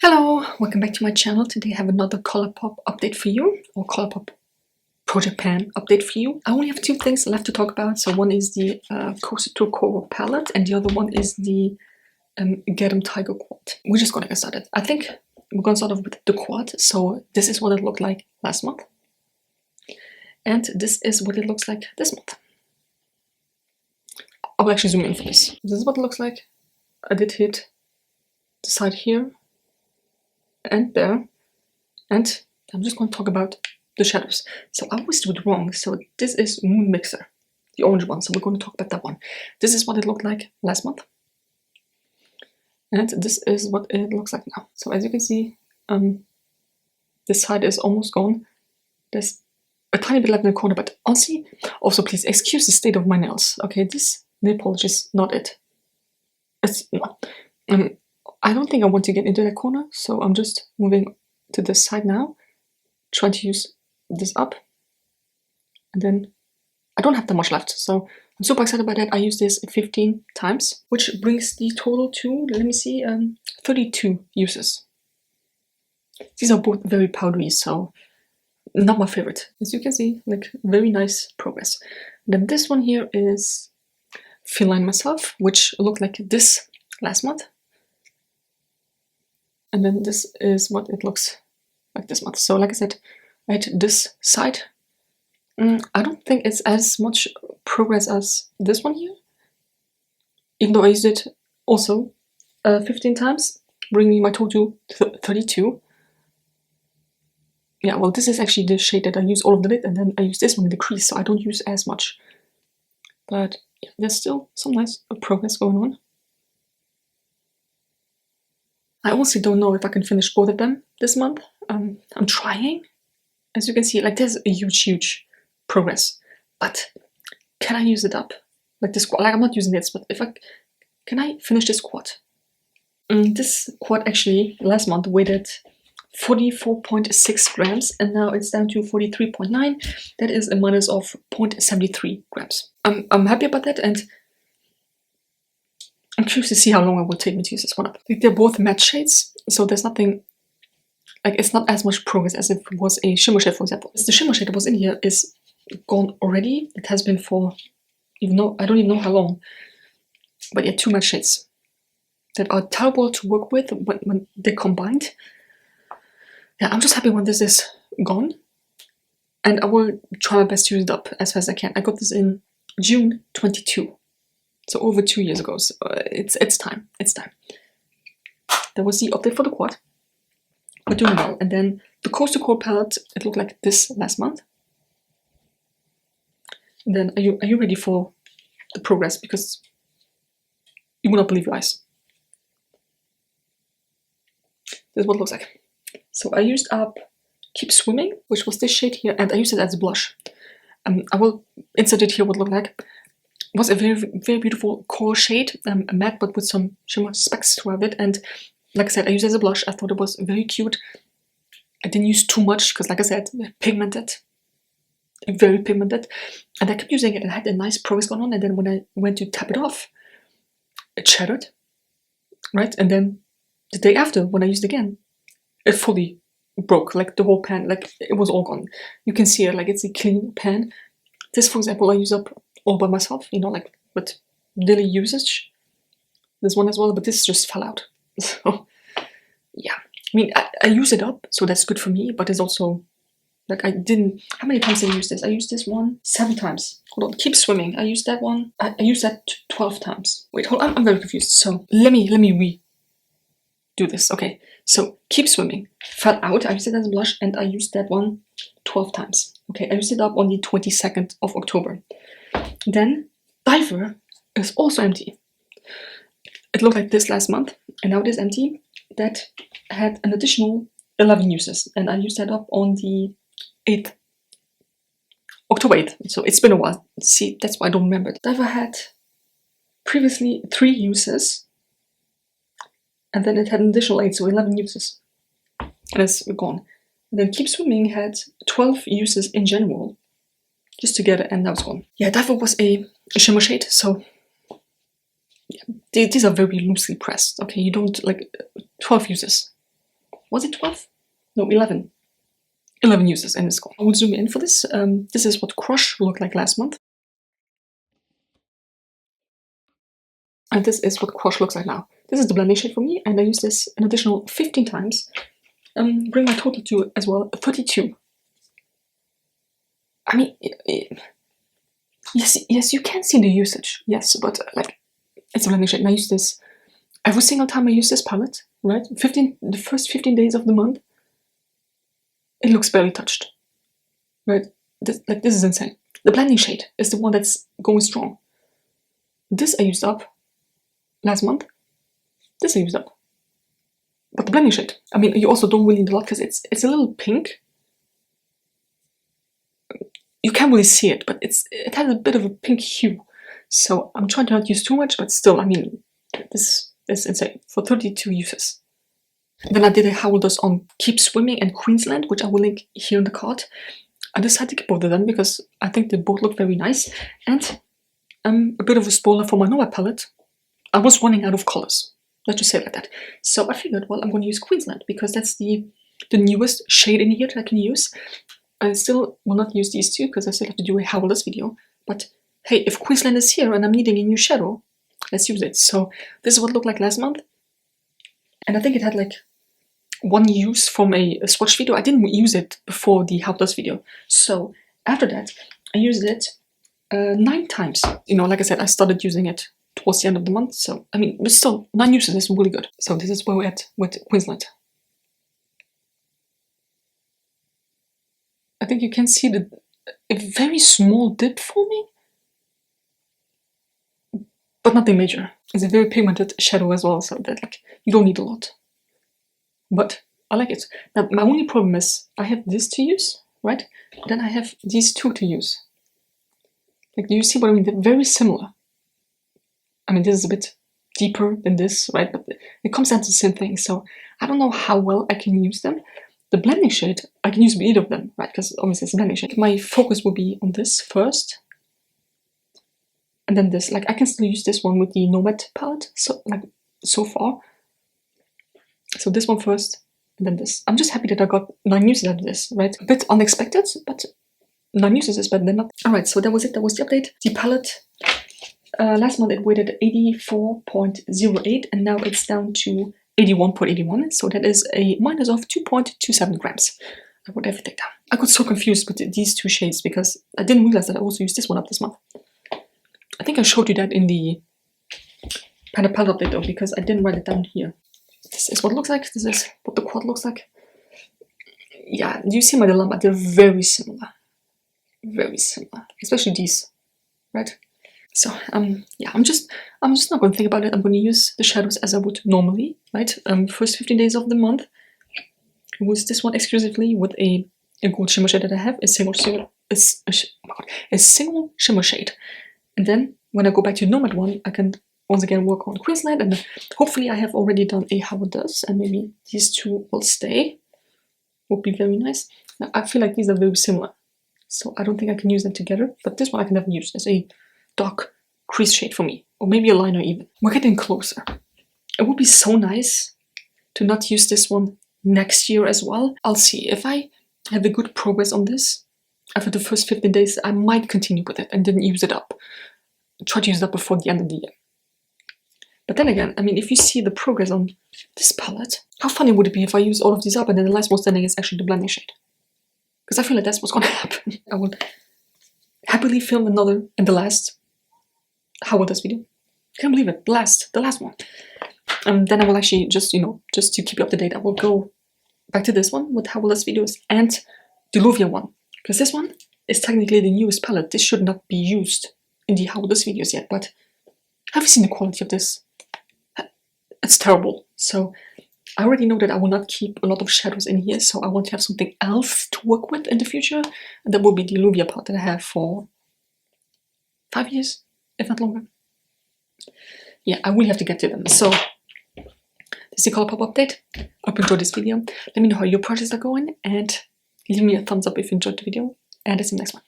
Hello, welcome back to my channel. Today I have another colourpop update for you, or colourpop project pan update for you. I only have two things left to talk about. So one is the Coaster to Coral palette, and the other one is the Get 'em Tiger quad. We're just gonna get started. I think we're gonna start off with the quad. So this is what it looked like last month, and this is what it looks like this month. I will actually zoom in for this. This is what it looks like. I did hit the side here and there, and I'm just going to talk about the shadows. So I always do it wrong. So this is Moon Mixer, the orange one, so we're going to talk about that one. This is what it looked like last month, and this is what it looks like now. So as you can see, this side is almost gone. There's a tiny bit left in the corner, but honestly, also please excuse the state of my nails. Okay, this nail polish is not it. It's not. I don't think I want to get into that corner, so I'm just moving to this side now, trying to use this up, and then I don't have that much left, so I'm super excited about that. I used this 15 times, which brings the total to, let me see, 32 uses. These are both very powdery, so not my favorite. As you can see, like very nice progress. Then this one here is Feline Myself, which looked like this last month. And then this is what it looks like this month. So like I said, I had this side. I don't think it's as much progress as this one here, even though I used it also 15 times, bringing my total to 32. Yeah, well, this is actually the shade that I use all of the lid, and then I use this one in the crease, so I don't use as much. But yeah, there's still some nice progress going on. I honestly don't know if I can finish both of them this month. I'm trying. As you can see, like there's a huge progress. But can I use it up? Like this quad, like I'm not using this, but can I finish this quad? This quad actually last month weighed at 44.6 grams, and now it's down to 43.9. That is a minus of 0.73 grams. I'm happy about that, and I'm curious to see how long it will take me to use this one up. Like they're both matte shades, so there's nothing, like it's not as much progress as if it was a shimmer shade, for example. The shimmer shade that was in here is gone already. It has been for, even though I don't even know how long. But yeah, two matte shades that are terrible to work with when they're combined. Yeah, I'm just happy when this is gone, and I will try my best to use it up as fast as I can. I got this in June 22. So over 2 years ago, so it's time, it's time. That was the update for the quad. We're doing well. And then the Coaster Core palette, it looked like this last month. And then are you ready for the progress? Because you will not believe your eyes. This is what it looks like. So I used up Keep Swimming, which was this shade here, and I used it as a blush. I will insert it here what it looked like. It was a very beautiful coral shade, matte but with some shimmer specks to it. And like I said, I used it as a blush. I thought it was very cute. I didn't use too much because, like I said, pigmented, very pigmented, and I kept using it and had a nice progress going on. And then when I went to tap it off, it shattered, right? And then the day after, when I used it again, it fully broke, like the whole pan, like it was all gone. You can see it, like it's a clean pan. This, for example, I use up all by myself, you know, like with daily usage. This one as well, but this just fell out. So yeah, I mean, I use it up, so that's good for me, but it's also like I didn't, how many times did I use this? I used this one 7 times. Hold on, Keep Swimming, I used that one. I used that 12 times. Wait, hold on, I'm very confused. So let me redo this. Okay, so Keep Swimming fell out. I used it as a blush, and I used that one 12 times. Okay, I used it up on the 22nd of October. Then Diver is also empty. It looked like this last month, and now it is empty. That had an additional 11 uses, and I used that up on the 8th, October 8th. So it's been a while. See, that's why I don't remember it. Diver had previously 3 uses, and then it had an additional 8, so 11 uses, and it's gone. And then Keep Swimming had 12 uses in general, just to get it, and now it's gone. Yeah, Diver was a shimmer shade, so yeah, these are very loosely pressed. Okay, you don't, like 12 uses. Was it 12? No, 11. 11 uses in this call. I will zoom in for this. This is what Crush looked like last month. And this is what Crush looks like now. This is the blending shade for me, and I use this an additional 15 times. Bring my total to, as well, 32. I mean, yes, you can see the usage, yes, but like, it's a blending shade, and I use this every single time I use this palette, right? The first 15 days of the month, it looks barely touched, right? This is insane. The blending shade is the one that's going strong. This I used up last month. This I used up. But the blending shade, I mean, you also don't really need a lot because it's a little pink. You can't really see it, but it has a bit of a pink hue. So I'm trying to not use too much, but still, I mean, this is insane for 32 uses. Then I did a How Does on Keep Swimming and Queensland, which I will link here in the card. I decided to keep both of them because I think they both look very nice. And a bit of a spoiler for my Nomad palette, I was running out of colors. Let's just say it like that. So I figured, well, I'm going to use Queensland because that's the newest shade in here that I can use. I still will not use these two because I still have to do a How Does video. But hey, if Queensland is here and I'm needing a new shadow, let's use it. So this is what it looked like last month. And I think it had like one use from a swatch video. I didn't use it before the How Does video. So after that, I used it 9 times. You know, like I said, I started using it towards the end of the month. So, I mean, but still, 9 uses is really good. So this is where we're at with Queensland. I think you can see a very small dip forming, but nothing major. It's a very pigmented shadow as well, so that like you don't need a lot. But I like it. Now my only problem is I have this to use, right? Then I have these two to use. Like, do you see what I mean? They're very similar. I mean, this is a bit deeper than this, right? But it comes down to the same thing. So I don't know how well I can use them. The blending shade, I can use with either of them, right? Because obviously it's a blending shade. My focus will be on this first. And then this. Like, I can still use this one with the Nomad palette, so far. So this one first, and then this. I'm just happy that I got 9 uses out of this, right? A bit unexpected, but 9 uses is better than nothing. Alright, so that was it. That was the update. The palette, last month it weighted 84.08, and now it's down to 81.81, so that is a minus of 2.27 grams. I would have to take that. I got so confused with these two shades because I didn't realize that I also used this one up this month. I think I showed you that in the palette update though, because I didn't write it down here. This is what it looks like. This is what the quad looks like. Yeah, do you see my dilemma? They're very similar. Very similar. Especially these, right? So, yeah, I'm just not going to think about it. I'm going to use the shadows as I would normally, right? First 15 days of the month. Use this one exclusively with a gold shimmer shade that I have, a single shimmer shade. And then when I go back to Nomad one, I can once again work on Queensland, and hopefully I have already done a How It Does, and maybe these two will stay. Would be very nice. Now, I feel like these are very similar, so I don't think I can use them together, but this one I can never use as a dark crease shade for me, or maybe a liner even. We're getting closer. It would be so nice to not use this one next year as well. I'll see. If I have a good progress on this, after the first 15 days, I might continue with it and then use it up. Try to use it up before the end of the year. But then again, I mean, if you see the progress on this palette, how funny would it be if I use all of these up and then the last one standing is actually the blending shade? Because I feel like that's what's going to happen. I would happily film another and the last How It Does video. Can't believe it, the last one. And then I will actually just to keep you up to date, I will go back to this one with How It Does videos and the Luvia one. Because this one is technically the newest palette. This should not be used in the How It Does videos yet, but have you seen the quality of this? It's terrible. So I already know that I will not keep a lot of shadows in here, so I want to have something else to work with in the future, and that will be the Luvia palette that I have for 5 years, if not longer. Yeah, I will have to get to them. So this is the Colourpop update. I hope you enjoyed this video. Let me know how your projects are going, and leave me a thumbs up if you enjoyed the video, and I'll see you in the next one.